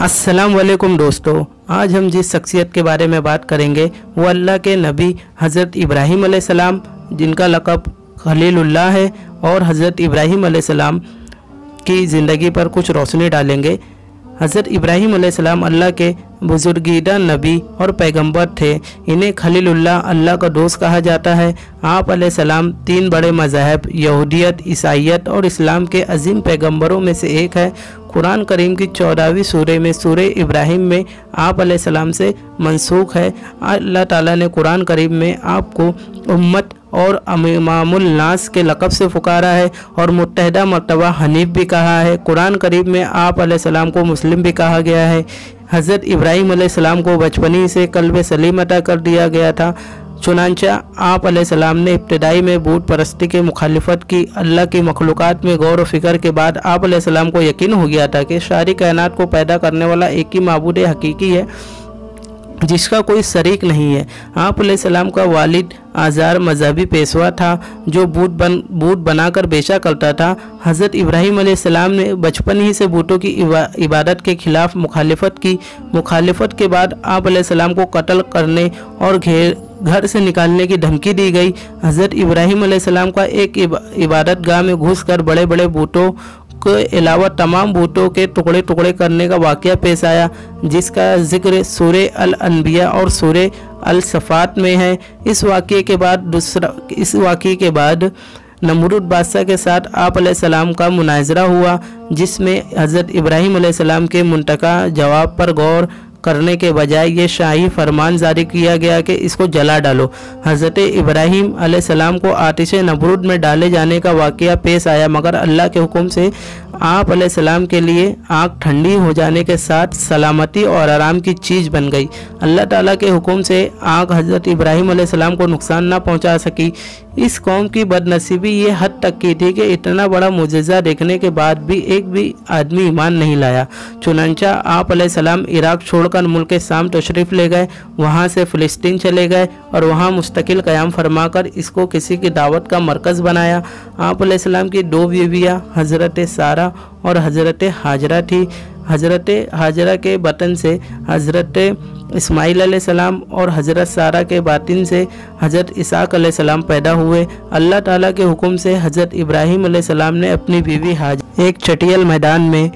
अस्सलाम वालेकुम दोस्तों, आज हम जिस शख्सियत के बारे में बात करेंगे वो अल्लाह के नबी हज़रत इब्राहीम अलैहिस्सलाम, जिनका लक़ब खलीलुल्लाह है, और हज़रत इब्राहीम अलैहिस्सलाम की ज़िंदगी पर कुछ रोशनी डालेंगे। हज़रत इब्राहीम अलैहिस्सलाम अल्लाह के बुजुर्गीदा नबी और पैगंबर थे। इन्हें खलीलुल्लाह, अल्लाह का दोस्त कहा जाता है। आप अलैहिस्सलाम तीन बड़े मज़हब यहूदियत, ईसाईयत और इस्लाम के अजीम पैगंबरों में से एक है। कुरान करीम की 14वीं सूरे में सूरे इब्राहीम में आप अलैहिस्सलाम से मंसूख है। अल्लाह ताला ने कुरान करीम में आपको उम्मत और इमामुल नास के लक़ब से पुकारा है और मुत्तहदा मर्तबा हनीफ भी कहा है। कुरान करीम में आप अलैहिस्सलाम को मुस्लिम भी कहा गया है। हज़रत इब्राहीम अलैहिस्सलाम को बचपनी से कल्ब सलीम अता कर दिया गया था। चुनांचा आप अलैहिस्सलाम ने इब्तिदाई में बूत परस्ती की मुखालिफत की। अल्लाह की मखलूक़ात में गौर व फिक्र के बाद आप अलैहिस्सलाम को यकीन हो गया था कि सारी कायनात को पैदा करने वाला एक ही माबूद हकीकी है जिसका कोई शरीक नहीं है। आप अलैहिस्सलाम का वालिद आज़ार मजहबी पेशवा था जो बूत बनाकर बेचा करता था। हज़रत इब्राहीम अलैहिस्सलाम ने बचपन ही से बूतों की इबादत के ख़िलाफ़ मुखालिफत की। मुखालिफत के बाद आप अलैहिस्सलाम को कत्ल करने और घर से निकालने की धमकी दी गई। हज़रत इब्राहीम अलैहिस्सलाम का एक इबादत गाह में घुसकर बड़े बड़े बूतों के अलावा तमाम बूतों के टुकड़े टुकड़े करने का वाक़या पेश आया, जिसका ज़िक्र सूरे अल अनबिया और सूरे अल सफ़ात में है। इस वाक़े के बाद नमरूद बादशाह के साथ आप अलैहिस्सलाम का मुनाज़रा हुआ, जिसमें हज़रत इब्राहीम अलैहिस्सलाम के मुंतका जवाब पर गौर करने के बजाय ये शाही फरमान जारी किया गया कि इसको जला डालो। हज़रत इब्राहीम अलैहिस्सलाम को आतिश नमरूद में डाले जाने का वाक़या पेश आया, मगर अल्लाह के हुक्म से आप अलैहिस्सलाम के लिए आग ठंडी हो जाने के साथ सलामती और आराम की चीज़ बन गई। अल्लाह ताला के हुक्म से आग हज़रत इब्राहीम अलैहिस्सलाम को नुकसान ना पहुंचा सकी। इस कौम की बदनसीबी ये हद तक की थी कि इतना बड़ा मुजज़ा देखने के बाद भी एक भी आदमी ईमान नहीं लाया। चुनांचा आप अलैहिस्सलाम इराक़ छोड़कर मुल्क शाम तशरीफ़ ले गए, वहाँ से फ़िलिस्तीन चले गए और वहाँ मुस्तकिल क़याम फरमाकर इसको किसी की दावत का मरकज़ बनाया। आप अलैहिस्सलाम की दो बीवियाँ हज़रत सारा और हज़रत हाजरा थी। हज़रत हाजरा के बतन से हज़रत इस्माईल अलैहिस्सलाम और हज़रत सारा के बातिन से हज़रत इसाक अलैहिस्सलाम पैदा हुए। अल्लाह ताला के हुक्म से हज़रत इब्राहीम अलैहिस्सलाम ने अपनी बीवी हाजरा एक चटियल मैदान में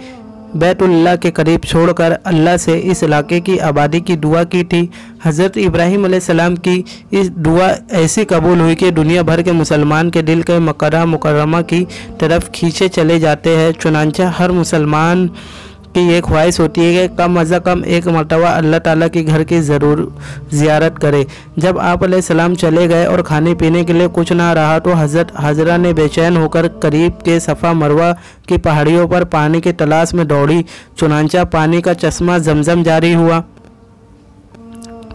बैतुल्लाह के करीब छोड़कर अल्लाह से इस इलाके की आबादी की दुआ की थी। हज़रत इब्राहीम अलैहिस्सलाम की इस दुआ ऐसी कबूल हुई कि दुनिया भर के मुसलमान के दिल के मक्का मुकर्रमा की तरफ खींचे चले जाते हैं। चुनांचा हर मुसलमान की ये ख्वाहिश होती है कि कम अज़ कम एक मरतबा अल्लाह ताला के घर की ज़रूर ज़ियारत करे। जब आप अलैहिस्सलाम चले गए और खाने पीने के लिए कुछ ना रहा तो हज़रत हाजरा ने बेचैन होकर करीब के सफ़ा मरवा की पहाड़ियों पर पानी की तलाश में दौड़ी। चुनांचा पानी का चश्मा जमजम जारी हुआ।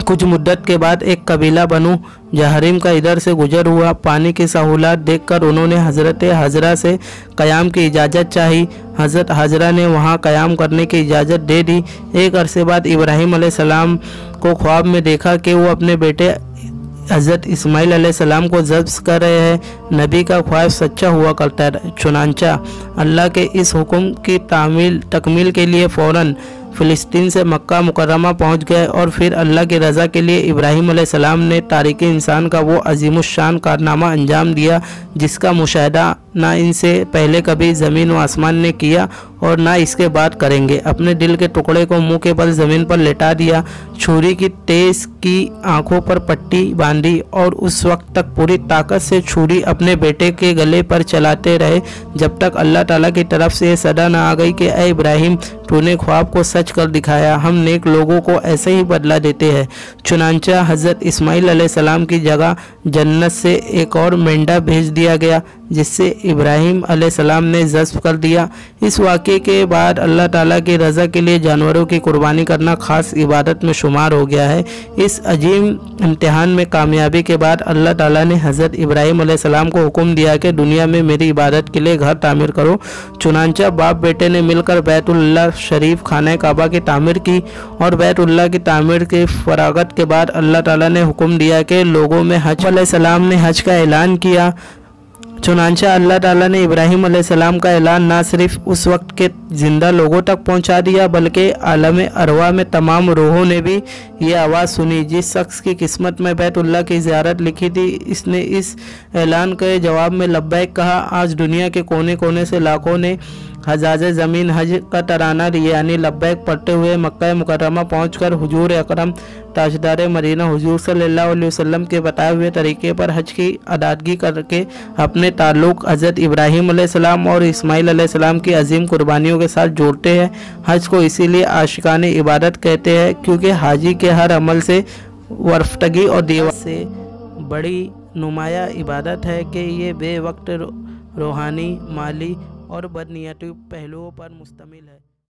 कुछ मुद्दत के बाद एक कबीला बनु जहरीम का इधर से गुजर हुआ। पानी की सहूलत देखकर उन्होंने हज़रत हाजरा से क़याम की इजाज़त चाही। हज़रत हाजरा ने वहाँ क़याम करने की इजाज़त दे दी। एक अरसे बाद इब्राहीम अलैहिस्सलाम को ख्वाब में देखा कि वो अपने बेटे हज़रत इस्माईल अलैहिस्सलाम को ज़ब्ह कर रहे हैं। नबी का ख्वाब सच्चा हुआ करता है। चुनांचा अल्लाह के इस हुक्म की तकमील के लिए फ़ौरन फ़िलिस्तीन से मक्का मुकर्रमा पहुंच गए और फिर अल्लाह की रज़ा के लिए इब्राहीम अलैहिस्सलाम ने तारीक़ इंसान का वो अज़ीमुश्शान कारनामा अंजाम दिया जिसका मुशाहिदा ना इनसे पहले कभी ज़मीन व आसमान ने किया और ना इसके बाद करेंगे। अपने दिल के टुकड़े को मुंह के बल ज़मीन पर लेटा दिया, छुरी की तेज़ की आंखों पर पट्टी बांधी और उस वक्त तक पूरी ताकत से छुरी अपने बेटे के गले पर चलाते रहे जब तक अल्लाह ताला की तरफ से सदा न आ गई कि ए इब्राहीम, तूने ख्वाब को सच कर दिखाया। हम नेक लोगों को ऐसे ही बदला देते हैं। चुनांचा हज़रत इस्माईल अलैहिस्सलाम की जगह जन्नत से एक और मेंढा भेज दिया गया जिससे इब्राहीम अलैहिस्सलाम ने ज़ब्ह कर दिया। इस वाक़े के बाद अल्लाह ताला की रज़ा के लिए जानवरों की कुर्बानी करना ख़ास इबादत में शुमार हो गया है। इस अजीम इम्तिहान में कामयाबी के बाद अल्लाह ताला ने हज़रत इब्राहीम अलैहिस्सलाम को हुक्म दिया कि दुनिया में मेरी इबादत के लिए घर तामीर करो। चुनांचा बाप बेटे ने मिलकर बैतुल्लाह शरीफ खाना काबा की तामीर की और बैतुल्लाह की तामीर के फरागत के बाद अल्लाह ताला ने हुक्म दिया कि लोगों में हज अलैहिस्सलाम ने हज का ऐलान किया। चुनांचे अल्लाह ताला ने इब्राहीम अलैहिस्सलाम का ऐलान ना सिर्फ उस वक्त के ज़िंदा लोगों तक पहुंचा दिया, बल्कि आलम अरवा में तमाम रूहों ने भी ये आवाज़ सुनी। जिस शख्स की किस्मत में बैतुल्लाह की ज़ियारत लिखी थी, इसने इस ऐलान के जवाब में लब्बैक कहा। आज दुनिया के कोने कोने से लाखों ने हजाज ज़मीन हज का तराना यानी लब्बैक पढ़ते हुए मक्का मुकर्रमा पहुंचकर हुजूर अकरम ताजदार मदीना हुजूर सल्लल्लाहु अलैहि वसल्लम के बताए हुए तरीके पर हज की अदायगी करके अपने ताल्लुक़ हज़रत इब्राहीम अलैहिस्सलाम और इस्माइल अलैहिस्सलाम की अजीम कुर्बानियों के साथ जोड़ते हैं। हज को इसीलिए आशिकाने इबादत कहते हैं क्योंकि हाजी के हर अमल से वरफ्तगी और दीवा से बड़ी नुमाया इबादत है कि ये बेवक्त रूहानी, माली और बदनीयती पहलुओं पर मुश्तमिल है।